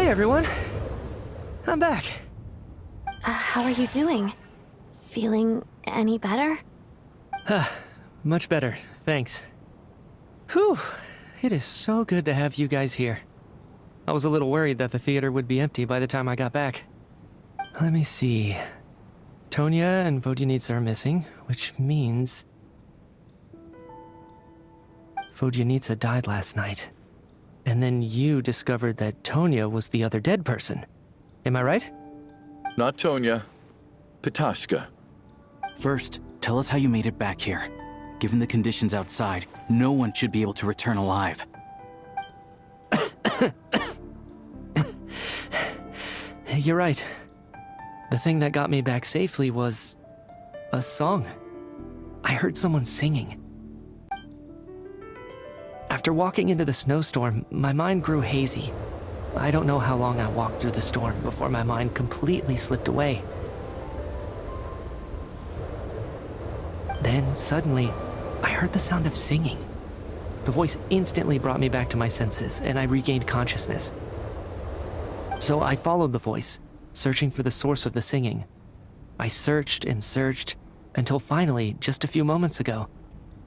Hey everyone, I'm back. How are you doing? Feeling any better? Much better, thanks. Whew, it is so good to have you guys here. I was a little worried that the theater would be empty by the time I got back. Let me see. Tonya and Vodyanitsa are missing, which means... Vodyanitsa died last night. And then you discovered that Tonya was the other dead person. Am I right? Not Tonya. Petashka. First, tell us how you made it back here. Given the conditions outside, no one should be able to return alive. You're right. The thing that got me back safely was... a song. I heard someone singing. After walking into the snowstorm, my mind grew hazy. I don't know how long I walked through the storm before my mind completely slipped away. Then, suddenly, I heard the sound of singing. The voice instantly brought me back to my senses, and I regained consciousness. So I followed the voice, searching for the source of the singing. I searched and searched, until finally, just a few moments ago,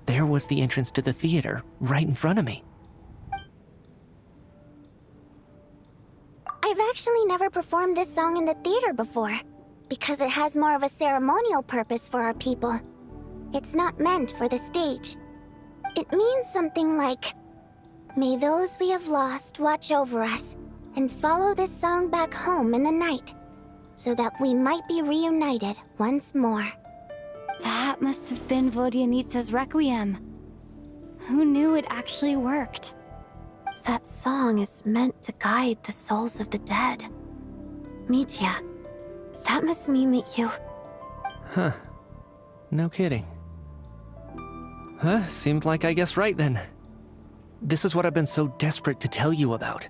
there was the entrance to the theater, right in front of me. I've actually never performed this song in the theater before, because it has more of a ceremonial purpose for our people. It's not meant for the stage. It means something like, "May those we have lost watch over us, and follow this song back home in the night, so that we might be reunited once more." That must have been Vodyanitsa's requiem. Who knew it actually worked? That song is meant to guide the souls of the dead. Mitya, that must mean that you... Huh. No kidding. Seemed like I guessed right then. This is what I've been so desperate to tell you about.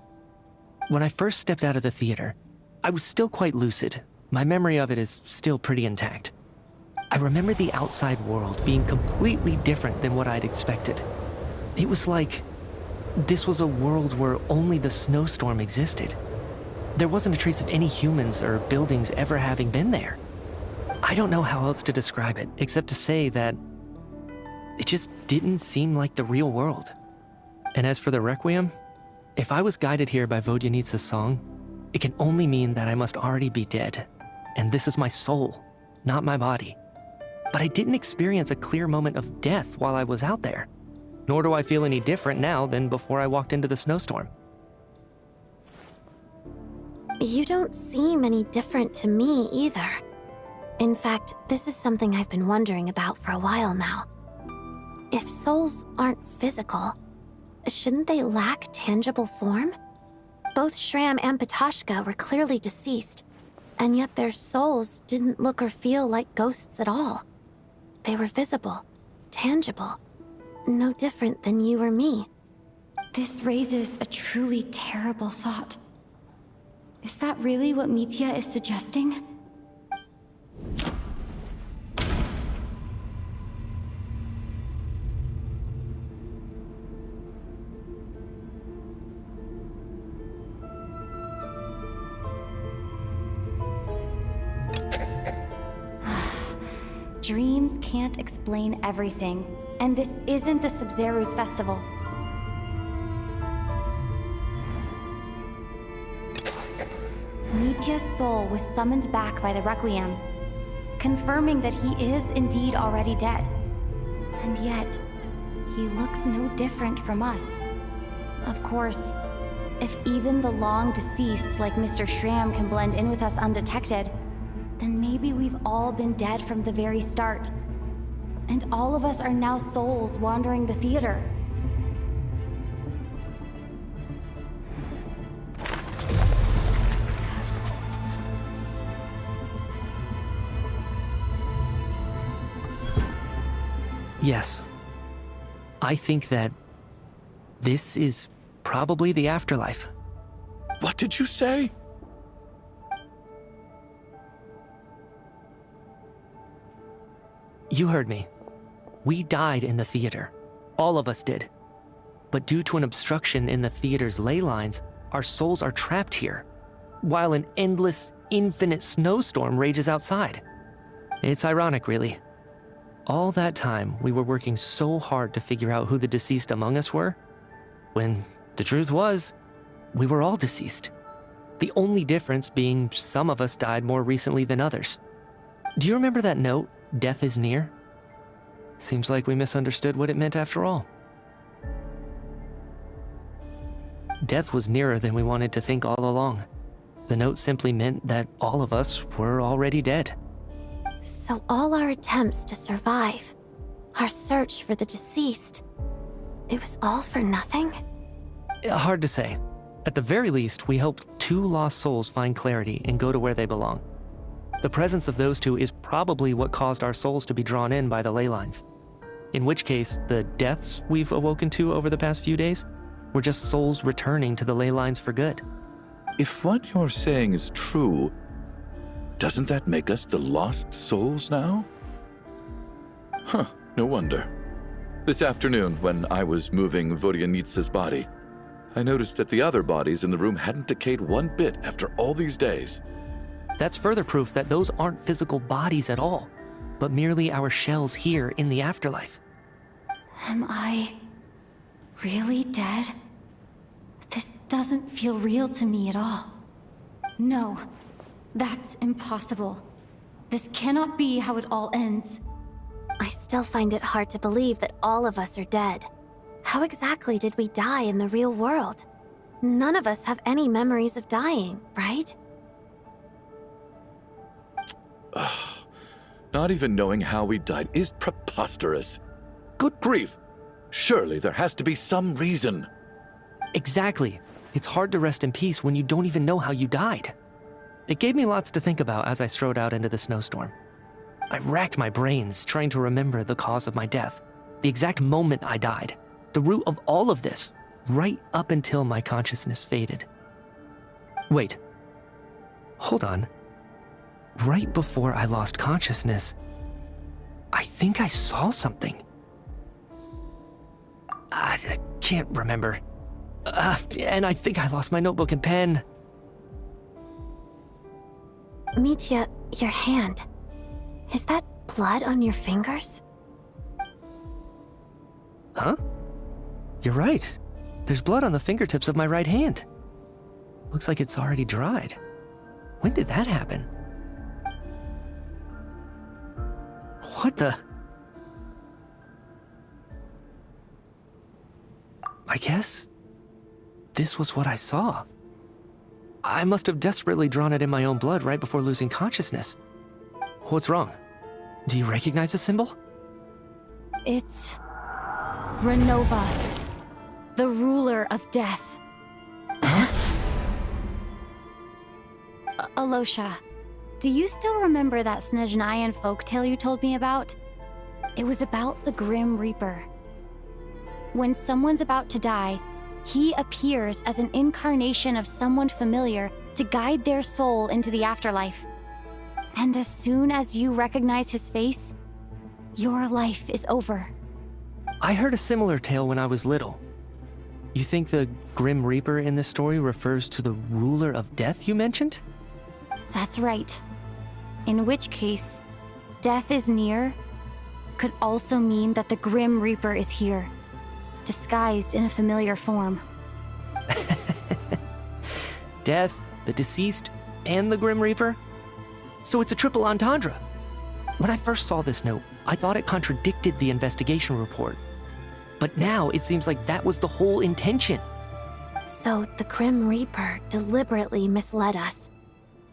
When I first stepped out of the theater, I was still quite lucid. My memory of it is still pretty intact. I remember the outside world being completely different than what I'd expected. It was like this was a world where only the snowstorm existed. There wasn't a trace of any humans or buildings ever having been there. I don't know how else to describe it, except to say that it just didn't seem like the real world. And as for the requiem, if I was guided here by Vodyanitsa's song, it can only mean that I must already be dead. And this is my soul, not my body. But I didn't experience a clear moment of death while I was out there. Nor do I feel any different now than before I walked into the snowstorm. You don't seem any different to me either. In fact, this is something I've been wondering about for a while now. If souls aren't physical, shouldn't they lack tangible form? Both Shram and Petashka were clearly deceased, and yet their souls didn't look or feel like ghosts at all. They were visible, tangible, no different than you or me. This raises a truly terrible thought. Is that really what Mitya is suggesting? Dreams can't explain everything, and this isn't the Sub-Zero's festival. Mitya's soul was summoned back by the Requiem, confirming that he is indeed already dead. And yet, he looks no different from us. Of course, if even the long-deceased like Mr. Shram can blend in with us undetected, then maybe we've all been dead from the very start. And all of us are now souls wandering the theater. Yes. I think that this is probably the afterlife. What did you say? You heard me. We died in the theater. All of us did. But due to an obstruction in the theater's ley lines, our souls are trapped here, while an endless, infinite snowstorm rages outside. It's ironic, really. All that time, we were working so hard to figure out who the deceased among us were, when the truth was, we were all deceased. The only difference being some of us died more recently than others. Do you remember that note, "Death is near"? Seems like we misunderstood what it meant after all. Death was nearer than we wanted to think all along. The note simply meant that all of us were already dead. So all our attempts to survive, our search for the deceased, it was all for nothing? Hard to say. At the very least, we helped 2 lost souls find clarity and go to where they belong. The presence of those 2 is probably what caused our souls to be drawn in by the ley lines. In which case, the deaths we've awoken to over the past few days were just souls returning to the ley lines for good. If what you're saying is true, doesn't that make us the lost souls now? Huh, no wonder. This afternoon, when I was moving Vodyanitsa's body, I noticed that the other bodies in the room hadn't decayed one bit after all these days. That's further proof that those aren't physical bodies at all, but merely our shells here in the afterlife. Am I really dead? This doesn't feel real to me at all. No, that's impossible. This cannot be how it all ends. I still find it hard to believe that all of us are dead. How exactly did we die in the real world? None of us have any memories of dying, right? Not even knowing how we died is preposterous. Good grief! Surely there has to be some reason. Exactly. It's hard to rest in peace when you don't even know how you died. It gave me lots to think about as I strode out into the snowstorm. I racked my brains trying to remember the cause of my death, the exact moment I died, the root of all of this, right up until my consciousness faded. Wait. Hold on. Right before I lost consciousness, I think I saw something. I can't remember. And I think I lost my notebook and pen. Mitya, your hand. Is that blood on your fingers? Huh? You're right. There's blood on the fingertips of my right hand. Looks like it's already dried. When did that happen? What the? I guess this was what I saw. I must have desperately drawn it in my own blood right before losing consciousness. What's wrong? Do you recognize the symbol? It's Renova, the ruler of death. Alosha, do you still remember that Snezhnayan folktale you told me about? It was about the Grim Reaper. When someone's about to die, he appears as an incarnation of someone familiar to guide their soul into the afterlife. And as soon as you recognize his face, your life is over. I heard a similar tale when I was little. You think the Grim Reaper in this story refers to the ruler of death you mentioned? That's right. In which case, death is near could also mean that the Grim Reaper is here, disguised in a familiar form. Death, the deceased, and the Grim Reaper? So it's a triple entendre. When I first saw this note, I thought it contradicted the investigation report. But now it seems like that was the whole intention. So the Grim Reaper deliberately misled us.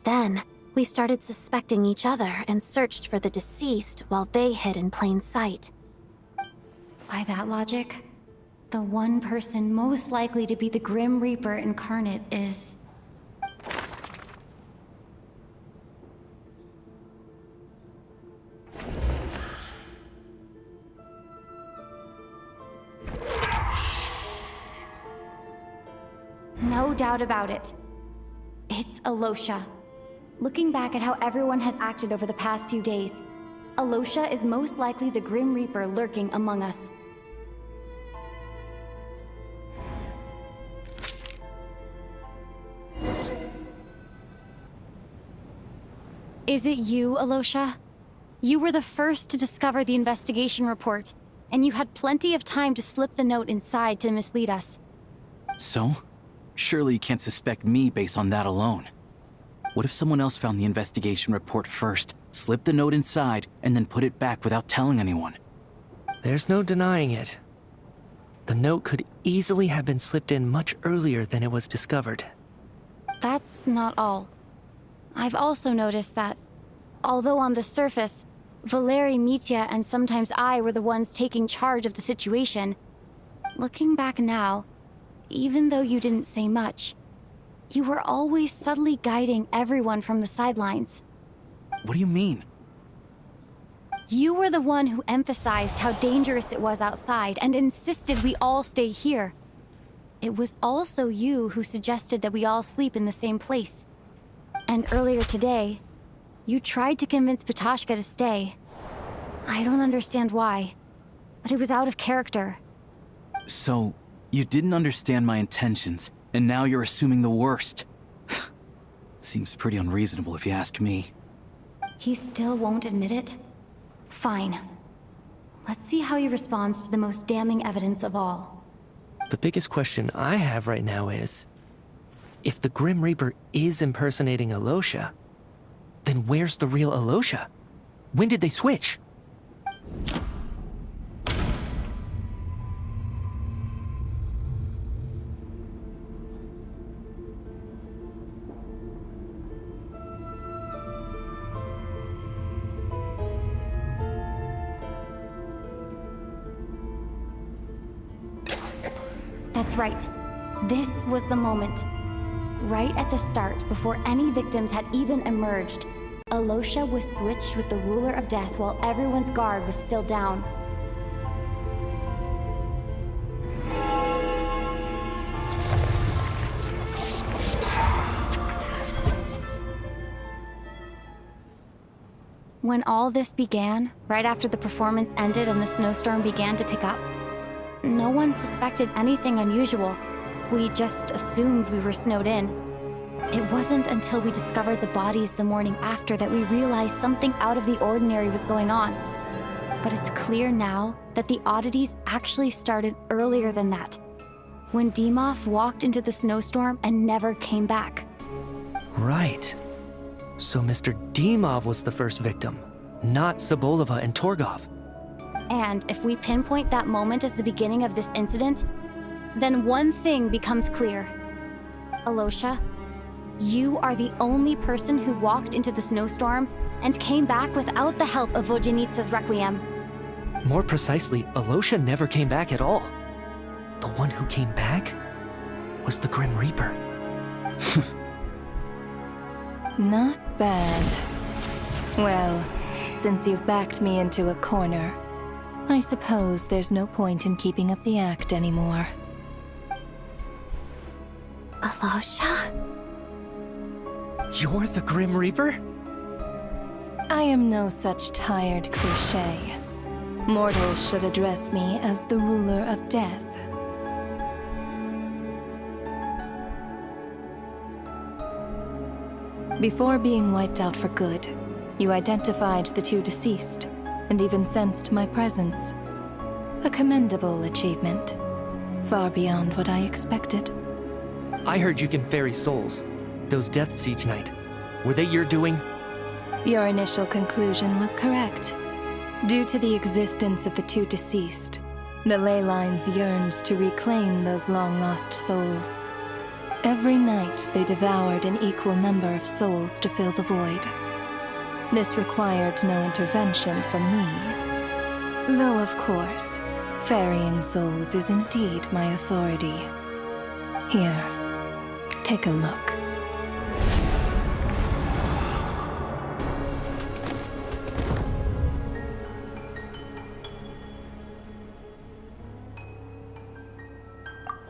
Then, we started suspecting each other and searched for the deceased while they hid in plain sight. By that logic, the one person most likely to be the Grim Reaper incarnate is... No doubt about it. It's Alosha. Looking back at how everyone has acted over the past few days, Alosha is most likely the Grim Reaper lurking among us. Is it you, Alosha? You were the first to discover the investigation report, and you had plenty of time to slip the note inside to mislead us. So? Surely you can't suspect me based on that alone. What if someone else found the investigation report first, slipped the note inside, and then put it back without telling anyone? There's no denying it. The note could easily have been slipped in much earlier than it was discovered. That's not all. I've also noticed that, although on the surface, Valeri, Mitya, and sometimes I were the ones taking charge of the situation, looking back now, even though you didn't say much, you were always subtly guiding everyone from the sidelines. What do you mean? You were the one who emphasized how dangerous it was outside and insisted we all stay here. It was also you who suggested that we all sleep in the same place. And earlier today, you tried to convince Ptashka to stay. I don't understand why, but it was out of character. So, you didn't understand my intentions, and now you're assuming the worst. Seems pretty unreasonable if you ask me. He still won't admit it? Fine. Let's see how he responds to the most damning evidence of all. The biggest question I have right now is, if the Grim Reaper is impersonating Alosha, then where's the real Alosha? When did they switch? That's right. This was the moment. Right at the start, before any victims had even emerged, Alosha was switched with the Ruler of Death while everyone's guard was still down. When all this began, right after the performance ended and the snowstorm began to pick up, no one suspected anything unusual. We just assumed we were snowed in. It wasn't until we discovered the bodies the morning after that we realized something out of the ordinary was going on. But it's clear now that the oddities actually started earlier than that, when Dimov walked into the snowstorm and never came back. Right. So Mr. Dimov was the first victim, not Sobolova and Torgov. And if we pinpoint that moment as the beginning of this incident, then one thing becomes clear. Alosha, you are the only person who walked into the snowstorm and came back without the help of Vojanitsa's Requiem. More precisely, Alosha never came back at all. The one who came back was the Grim Reaper. Not bad. Well, since you've backed me into a corner, I suppose there's no point in keeping up the act anymore. Alosha? You're the Grim Reaper? I am no such tired cliché. Mortals should address me as the ruler of death. Before being wiped out for good, you identified the two deceased, and even sensed my presence. A commendable achievement, far beyond what I expected. I heard you can ferry souls. Those deaths each night. Were they your doing? Your initial conclusion was correct. Due to the existence of the two deceased, the ley lines yearned to reclaim those long-lost souls. Every night they devoured an equal number of souls to fill the void. This required no intervention from me. Though, of course, ferrying souls is indeed my authority. Here, take a look.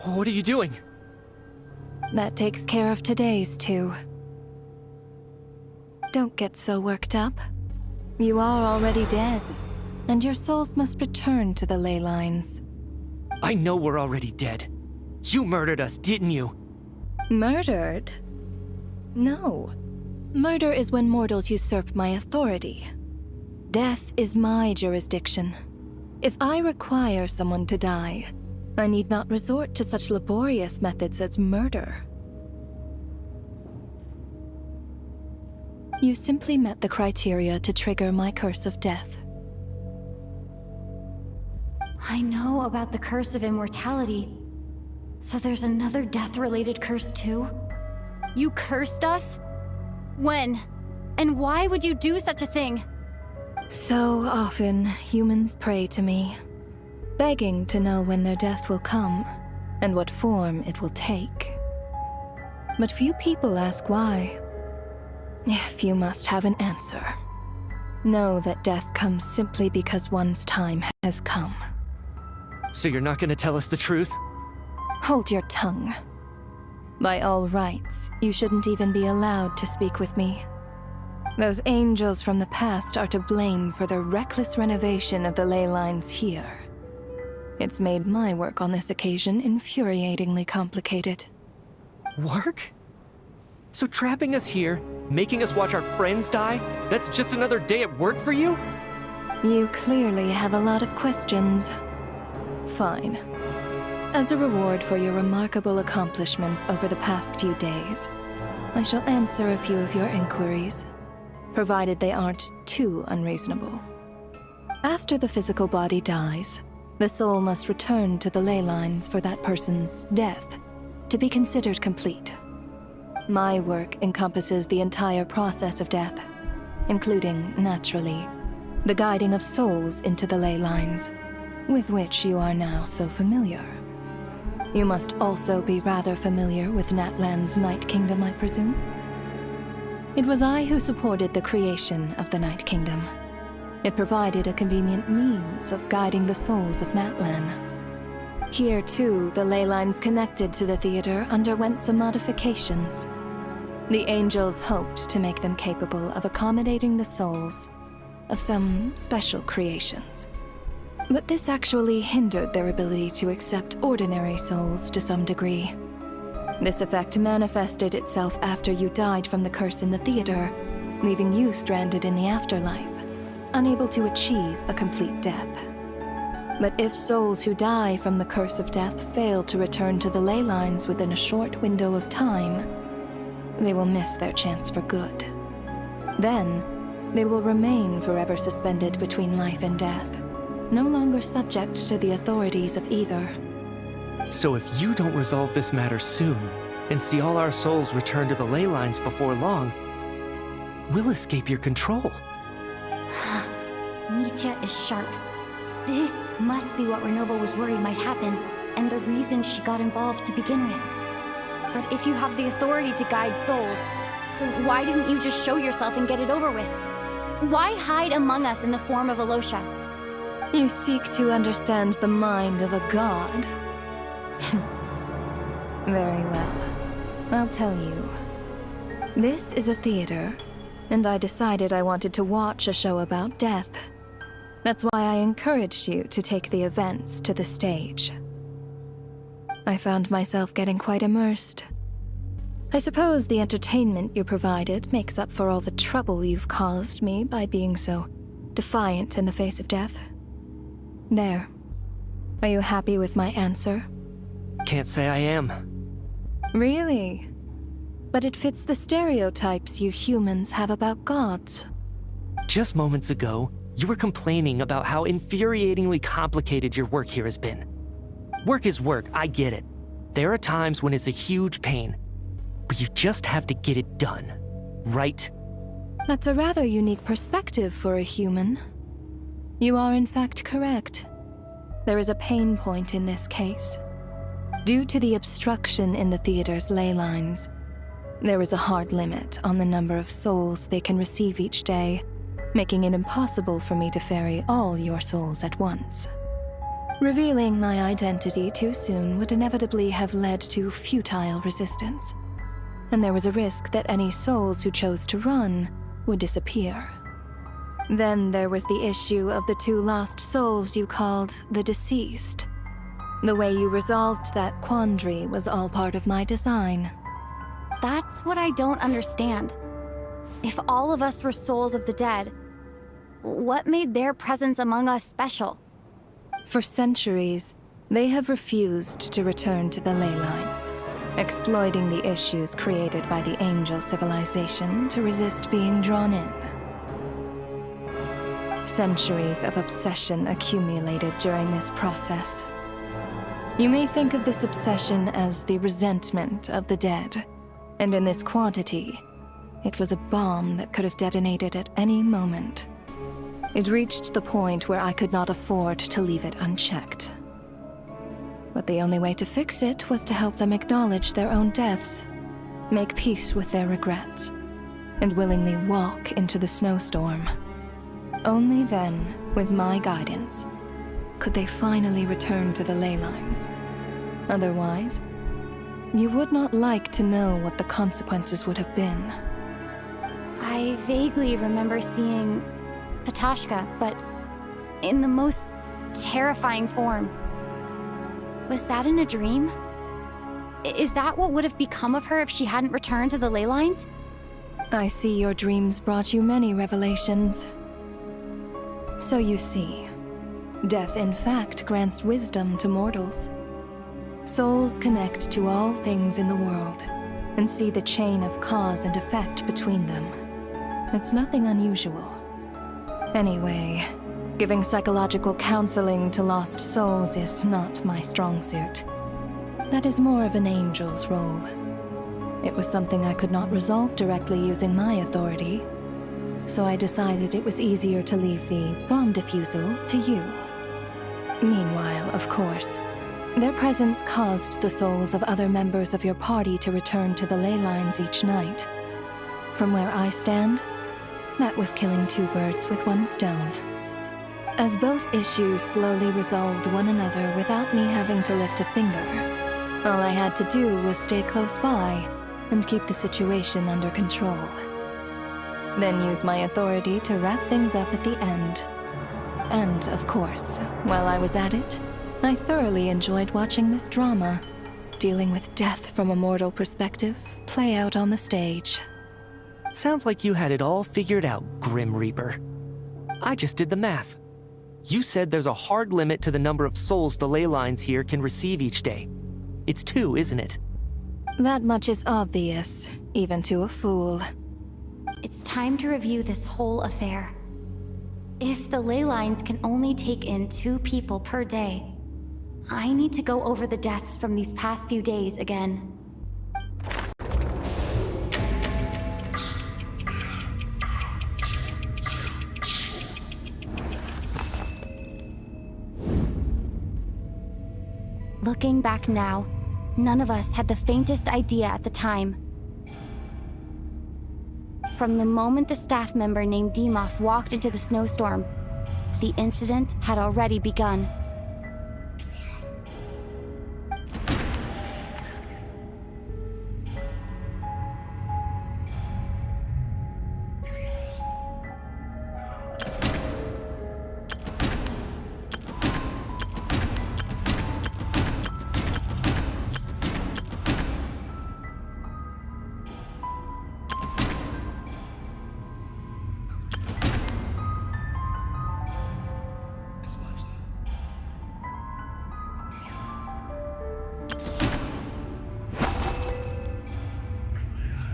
What are you doing? That takes care of today's too. Don't get so worked up. You are already dead, and your souls must return to the ley lines. I know we're already dead. You murdered us, didn't you? Murdered? No. Murder is when mortals usurp my authority. Death is my jurisdiction. If I require someone to die, I need not resort to such laborious methods as murder. You simply met the criteria to trigger my curse of death. I know about the curse of immortality. So there's another death-related curse too? You cursed us? When? And why would you do such a thing? So often, humans pray to me, begging to know when their death will come, and what form it will take. But few people ask why. If you must have an answer, know that death comes simply because one's time has come. So you're not gonna tell us the truth? Hold your tongue. By all rights, you shouldn't even be allowed to speak with me. Those angels from the past are to blame for the reckless renovation of the ley lines here. It's made my work on this occasion infuriatingly complicated. Work? So trapping us here, making us watch our friends die, that's just another day at work for you? You clearly have a lot of questions. Fine. As a reward for your remarkable accomplishments over the past few days, I shall answer a few of your inquiries, provided they aren't too unreasonable. After the physical body dies, the soul must return to the ley lines for that person's death to be considered complete. My work encompasses the entire process of death, including, naturally, the guiding of souls into the ley lines, with which you are now so familiar. You must also be rather familiar with Natlan's Night Kingdom, I presume? It was I who supported the creation of the Night Kingdom. It provided a convenient means of guiding the souls of Natlan. Here, too, the ley lines connected to the theater underwent some modifications. The angels hoped to make them capable of accommodating the souls of some special creations. But this actually hindered their ability to accept ordinary souls to some degree. This effect manifested itself after you died from the curse in the theater, leaving you stranded in the afterlife, unable to achieve a complete death. But if souls who die from the curse of death fail to return to the ley lines within a short window of time, they will miss their chance for good. Then, they will remain forever suspended between life and death, no longer subject to the authorities of either. So if you don't resolve this matter soon, and see all our souls return to the ley lines before long, we'll escape your control. Nitya is sharp. This must be what Renova was worried might happen, and the reason she got involved to begin with. But if you have the authority to guide souls, why didn't you just show yourself and get it over with? Why hide among us in the form of Alosha? You seek to understand the mind of a god. Very well. I'll tell you. This is a theater, and I decided I wanted to watch a show about death. That's why I encouraged you to take the events to the stage. I found myself getting quite immersed. I suppose the entertainment you provided makes up for all the trouble you've caused me by being so defiant in the face of death. There. Are you happy with my answer? Can't say I am. Really? But it fits the stereotypes you humans have about gods. Just moments ago, you were complaining about how infuriatingly complicated your work here has been. Work is work, I get it. There are times when it's a huge pain, but you just have to get it done, right? That's a rather unique perspective for a human. You are in fact correct. There is a pain point in this case. Due to the obstruction in the theater's ley lines, there is a hard limit on the number of souls they can receive each day, making it impossible for me to ferry all your souls at once. Revealing my identity too soon would inevitably have led to futile resistance, and there was a risk that any souls who chose to run would disappear. Then there was the issue of the 2 lost souls you called the deceased. The way you resolved that quandary was all part of my design. That's what I don't understand. If all of us were souls of the dead, what made their presence among us special? For centuries, they have refused to return to the ley lines, exploiting the issues created by the angel civilization to resist being drawn in. Centuries of obsession accumulated during this process. You may think of this obsession as the resentment of the dead, and in this quantity, it was a bomb that could have detonated at any moment. It reached the point where I could not afford to leave it unchecked. But the only way to fix it was to help them acknowledge their own deaths, make peace with their regrets, and willingly walk into the snowstorm. Only then, with my guidance, could they finally return to the ley lines. Otherwise, you would not like to know what the consequences would have been. I vaguely remember seeing Petashka, but in the most terrifying form. Was that in a dream? Is that what would have become of her if she hadn't returned to the ley lines? I see your dreams brought you many revelations. So you see, death in fact grants wisdom to mortals. Souls connect to all things in the world and see the chain of cause and effect between them. It's nothing unusual. Anyway, giving psychological counseling to lost souls is not my strong suit. That is more of an angel's role. It was something I could not resolve directly using my authority, so I decided it was easier to leave the bomb defusal to you. Meanwhile, of course, their presence caused the souls of other members of your party to return to the ley lines each night. From where I stand, that was killing two birds with one stone. As both issues slowly resolved one another without me having to lift a finger, all I had to do was stay close by and keep the situation under control. Then use my authority to wrap things up at the end. And, of course, while I was at it, I thoroughly enjoyed watching this drama, dealing with death from a mortal perspective, play out on the stage. Sounds like you had it all figured out, Grim Reaper. I just did the math. You said there's a hard limit to the number of souls the ley lines here can receive each day. It's 2, isn't it? That much is obvious, even to a fool. It's time to review this whole affair. If the ley lines can only take in 2 people per day, I need to go over the deaths from these past few days again. Looking back now, none of us had the faintest idea at the time. From the moment the staff member named Demoff walked into the snowstorm, the incident had already begun.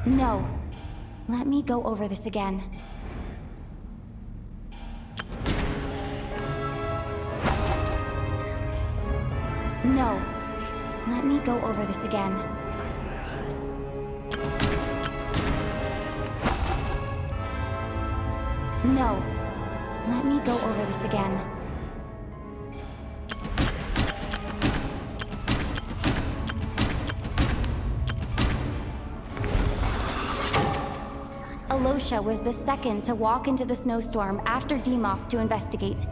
No. Let me go over this again. No. Let me go over this again. No. Let me go over this again. Alosha was the second to walk into the snowstorm after Demoff to investigate.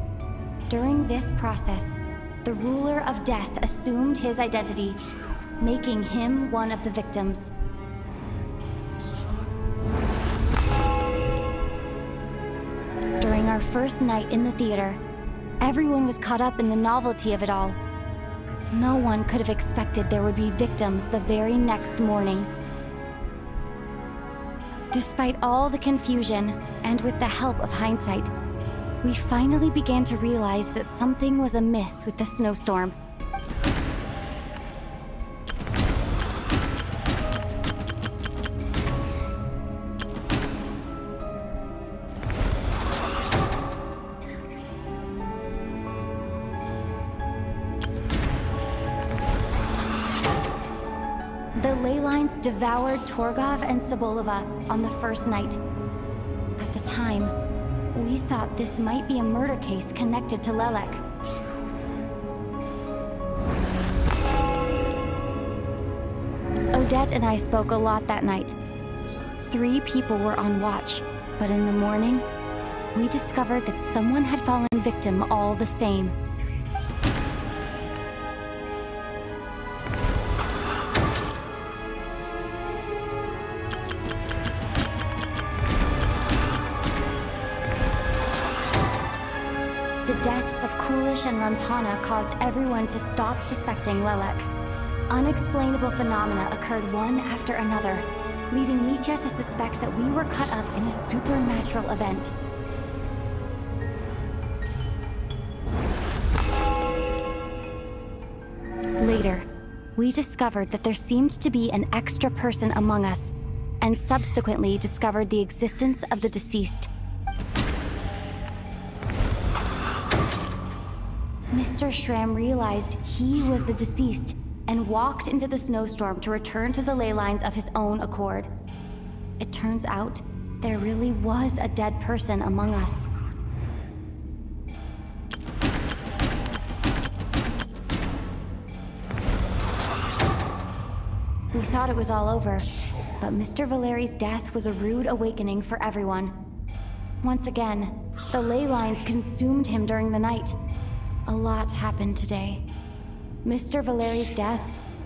During this process, the ruler of death assumed his identity, making him one of the victims. During our first night in the theater, everyone was caught up in the novelty of it all. No one could have expected there would be victims the very next morning. Despite all the confusion, and with the help of hindsight, we finally began to realize that something was amiss with the snowstorm. The ley lines devoured Torgov and Sobolova on the first night. At the time, we thought this might be a murder case connected to Lelek. Odette and I spoke a lot that night. 3 people were on watch, but in the morning, we discovered that someone had fallen victim all the same. The deaths of Kulish and Rampana caused everyone to stop suspecting Lelek. Unexplainable phenomena occurred one after another, leading Mitya to suspect that we were caught up in a supernatural event. Later, we discovered that there seemed to be an extra person among us, and subsequently discovered the existence of the deceased. Mr. Shram realized he was the deceased and walked into the snowstorm to return to the ley lines of his own accord. It turns out there really was a dead person among us. We thought it was all over, but Mr. Valeri's death was a rude awakening for everyone. Once again, the ley lines consumed him during the night. A lot happened today. Mr. Valeri's death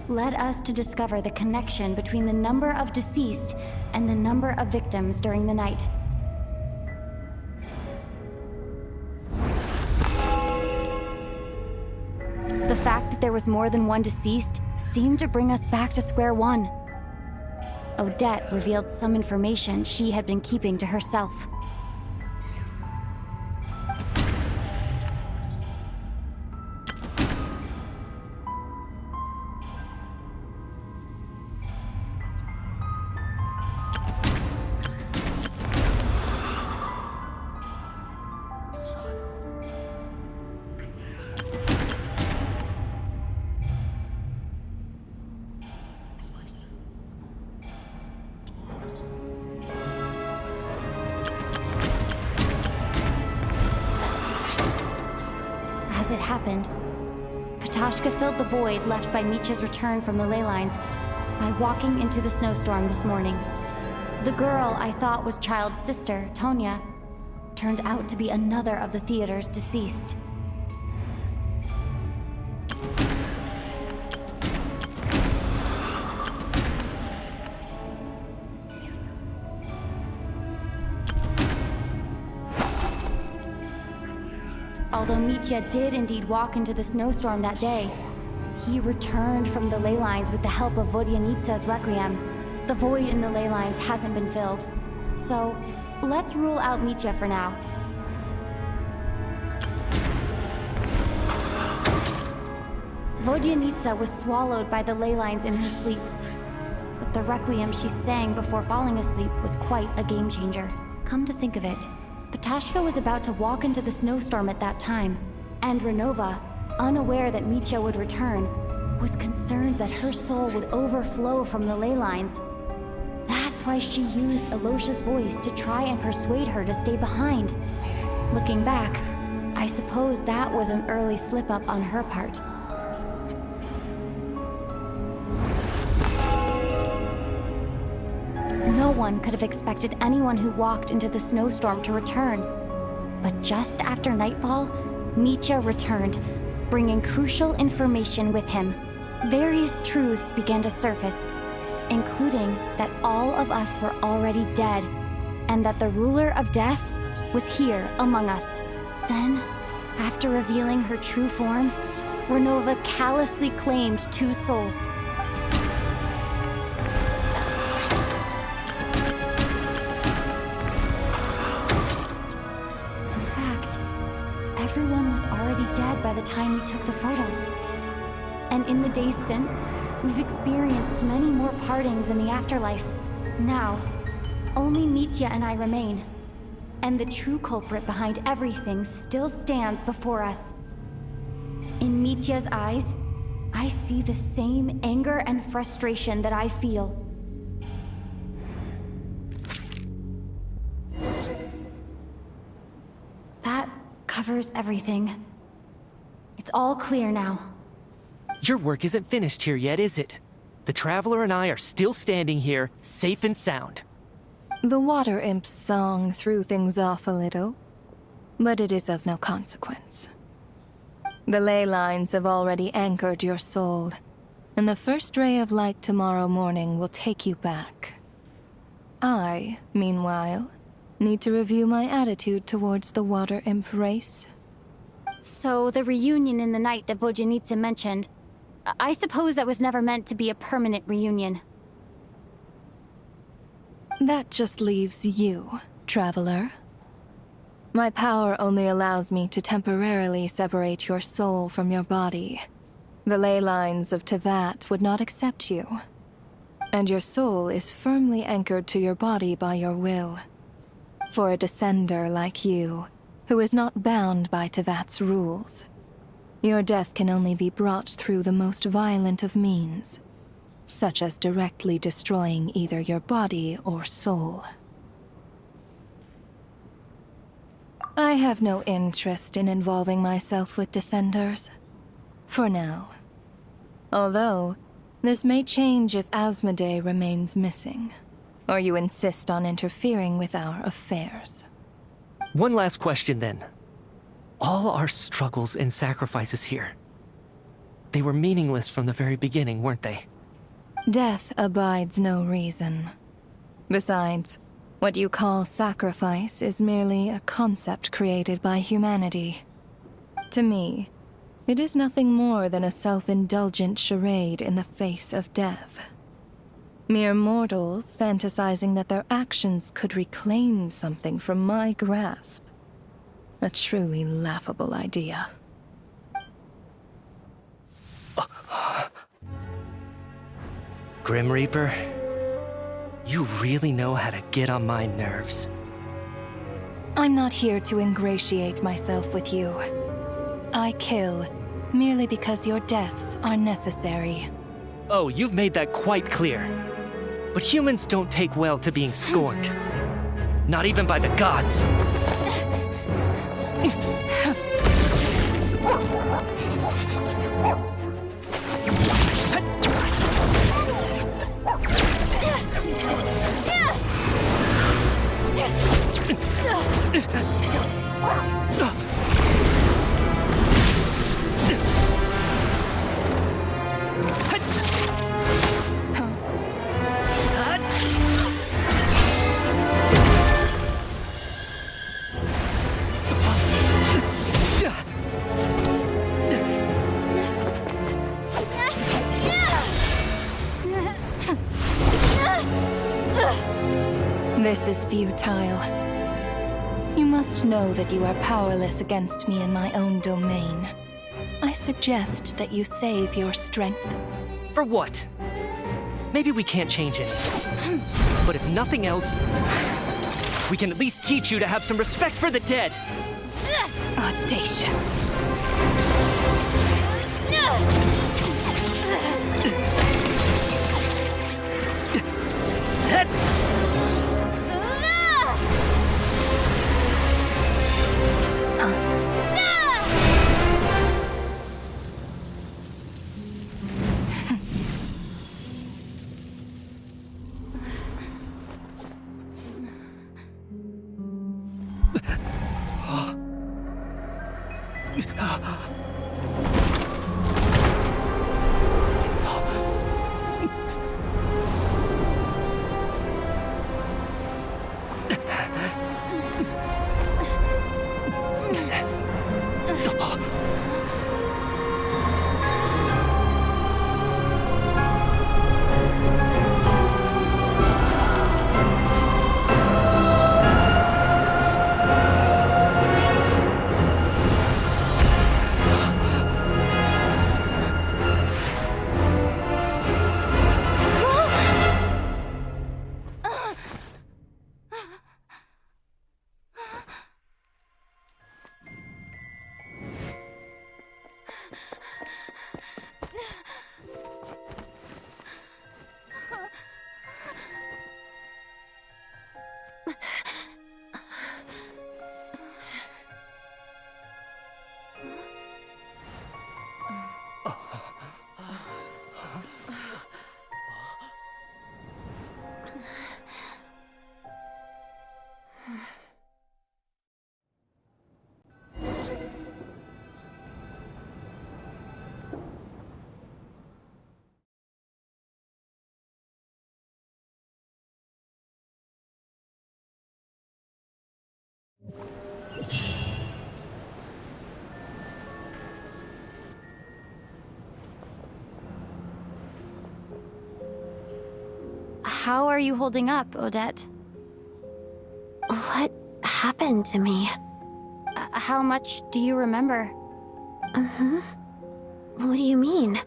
led us to discover the connection between the number of deceased and the number of victims during the night. The fact that there was more than one deceased seemed to bring us back to square one. Odette revealed some information she had been keeping to herself. As it happened, Patashka filled the void left by Mitya's return from the ley lines by walking into the snowstorm this morning. The girl I thought was Child's sister, Tonya, turned out to be another of the theater's deceased. Although Mitya did indeed walk into the snowstorm that day, he returned from the ley lines with the help of Vodyanitsa's requiem. The void in the ley lines hasn't been filled. So, let's rule out Mitya for now. Vodyanitsa was swallowed by the ley lines in her sleep. But the requiem she sang before falling asleep was quite a game changer. Come to think of it, Patashka was about to walk into the snowstorm at that time, and Renova, unaware that Mitya would return, was concerned that her soul would overflow from the ley lines. That's why she used Alosha's voice to try and persuade her to stay behind. Looking back, I suppose that was an early slip-up on her part. No one could have expected anyone who walked into the snowstorm to return. But just after nightfall, Mitya returned, bringing crucial information with him. Various truths began to surface, including that all of us were already dead, and that the ruler of death was here among us. Then, after revealing her true form, Renova callously claimed 2 souls. by the time we took the photo. And in the days since, we've experienced many more partings in the afterlife. Now, only Mitya and I remain. And the true culprit behind everything still stands before us. In Mitya's eyes, I see the same anger and frustration that I feel. That covers everything. It's all clear now. Your work isn't finished here yet, is it? The Traveler and I are still standing here, safe and sound. The Water Imp's song threw things off a little, but it is of no consequence. The ley lines have already anchored your soul, and the first ray of light tomorrow morning will take you back. I, meanwhile, need to review my attitude towards the Water Imp race. So, the reunion in the night that Vojanitsa mentioned, I suppose that was never meant to be a permanent reunion. That just leaves you, Traveler. My power only allows me to temporarily separate your soul from your body. The ley lines of Teyvat would not accept you. And your soul is firmly anchored to your body by your will. For a descender like you, who is not bound by Teyvat's rules, your death can only be brought through the most violent of means, such as directly destroying either your body or soul. I have no interest in involving myself with Descenders, for now. Although, this may change if Asmodee remains missing, or you insist on interfering with our affairs. One last question then. All our struggles and sacrifices here, they were meaningless from the very beginning, weren't they? Death abides no reason. Besides, what you call sacrifice is merely a concept created by humanity. To me, it is nothing more than a self-indulgent charade in the face of death. Mere mortals fantasizing that their actions could reclaim something from my grasp. A truly laughable idea. Grim Reaper, you really know how to get on my nerves. I'm not here to ingratiate myself with you. I kill merely because your deaths are necessary. Oh, you've made that quite clear. But humans don't take well to being scorned. Not even by the gods. This is futile. You must know that you are powerless against me in my own domain. I suggest that you save your strength. For what? Maybe we can't change anything. But if nothing else, we can at least teach you to have some respect for the dead. Audacious. How are you holding up, Odette? What happened to me? How much do you remember? What do you mean?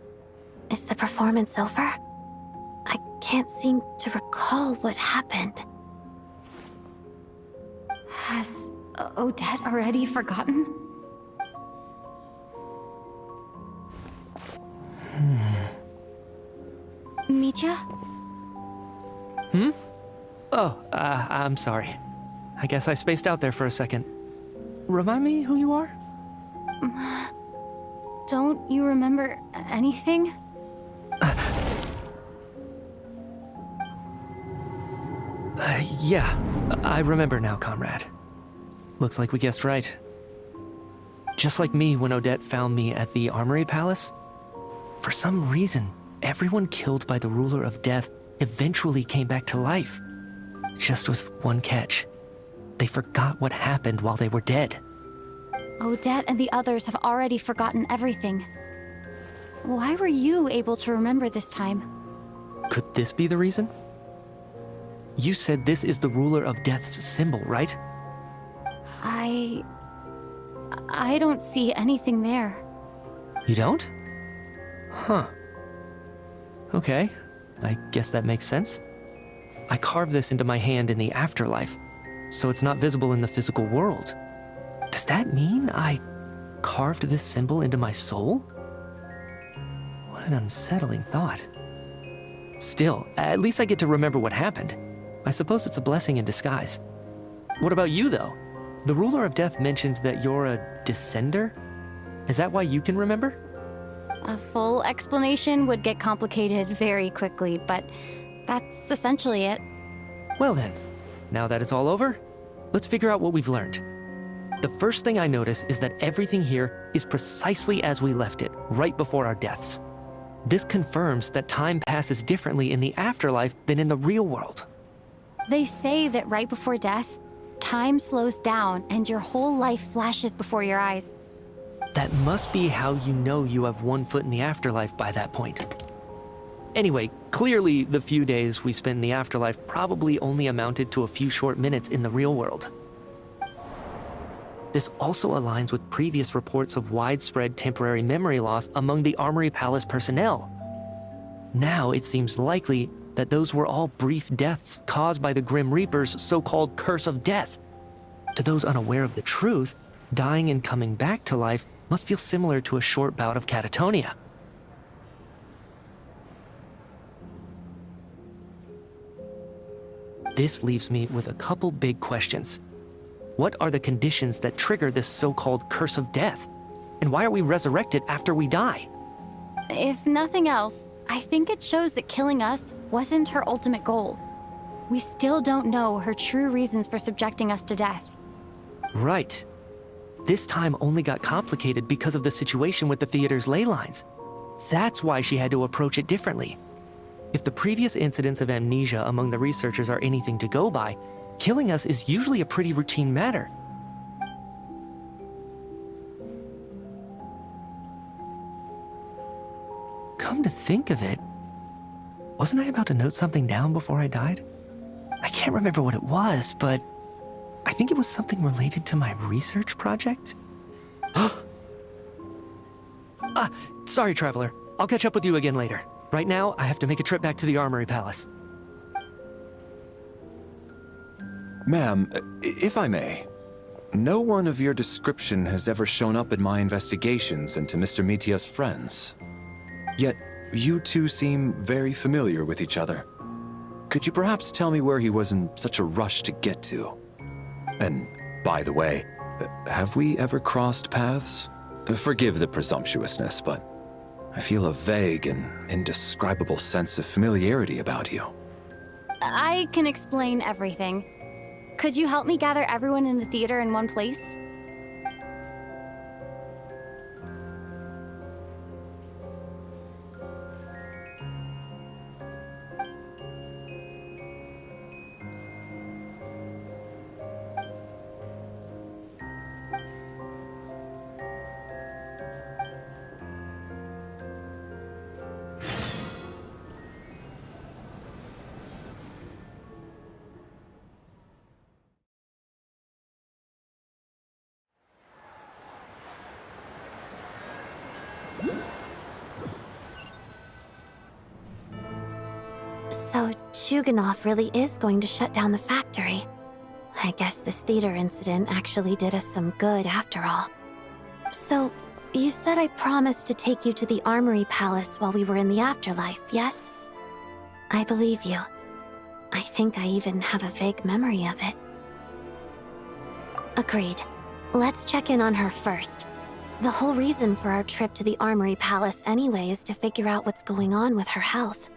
Is the performance over? I can't seem to recall what happened. Has Odette already forgotten? Mitya? Oh, I'm sorry. I guess I spaced out there for a second. Remind me who you are? Don't you remember anything? Yeah, I remember now, comrade. Looks like we guessed right. Just like me when Odette found me at the Armory Palace, for some reason, everyone killed by the Ruler of Death eventually came back to life. Just with one catch. They forgot what happened while they were dead. Odette and the others have already forgotten everything. Why were you able to remember this time? Could this be the reason? You said this is the Ruler of Death's symbol, right? I don't see anything there. You don't? Huh. Okay, I guess that makes sense. I carved this into my hand in the afterlife, so it's not visible in the physical world. Does that mean I carved this symbol into my soul? What an unsettling thought. Still, at least I get to remember what happened. I suppose it's a blessing in disguise. What about you, though? The Ruler of Death mentioned that you're a descender? Is that why you can remember? A full explanation would get complicated very quickly, but that's essentially it. Well then, now that it's all over, let's figure out what we've learned. The first thing I notice is that everything here is precisely as we left it, right before our deaths. This confirms that time passes differently in the afterlife than in the real world. They say that right before death, time slows down and your whole life flashes before your eyes. That must be how you know you have one foot in the afterlife by that point. Anyway, clearly the few days we spent in the afterlife probably only amounted to a few short minutes in the real world. This also aligns with previous reports of widespread temporary memory loss among the Armory Palace personnel. Now it seems likely that those were all brief deaths caused by the Grim Reaper's so-called curse of death. To those unaware of the truth, dying and coming back to life must feel similar to a short bout of catatonia. This leaves me with a couple big questions. What are the conditions that trigger this so-called curse of death? And why are we resurrected after we die? If nothing else, I think it shows that killing us wasn't her ultimate goal. We still don't know her true reasons for subjecting us to death. Right. This time only got complicated because of the situation with the theater's ley lines. That's why she had to approach it differently. If the previous incidents of amnesia among the researchers are anything to go by, killing us is usually a pretty routine matter. Come to think of it, wasn't I about to note something down before I died? I can't remember what it was, but I think it was something related to my research project. Sorry, Traveler. I'll catch up with you again later. Right now, I have to make a trip back to the Armory Palace. Ma'am, if I may, no one of your description has ever shown up in my investigations into Mr. Mitya's friends. Yet, you two seem very familiar with each other. could you perhaps tell me where he was in such a rush to get to? And, by the way, have we ever crossed paths? Forgive the presumptuousness, but I feel a vague and indescribable sense of familiarity about you. I can explain everything. Could you help me gather everyone in the theater in one place? So, Chuganov really is going to shut down the factory. I guess this theater incident actually did us some good after all. So, you said I promised to take you to the Armory Palace while we were in the afterlife, yes? I believe you. I think I even have a vague memory of it. Agreed. Let's check in on her first. The whole reason for our trip to the Armory Palace anyway is to figure out what's going on with her health.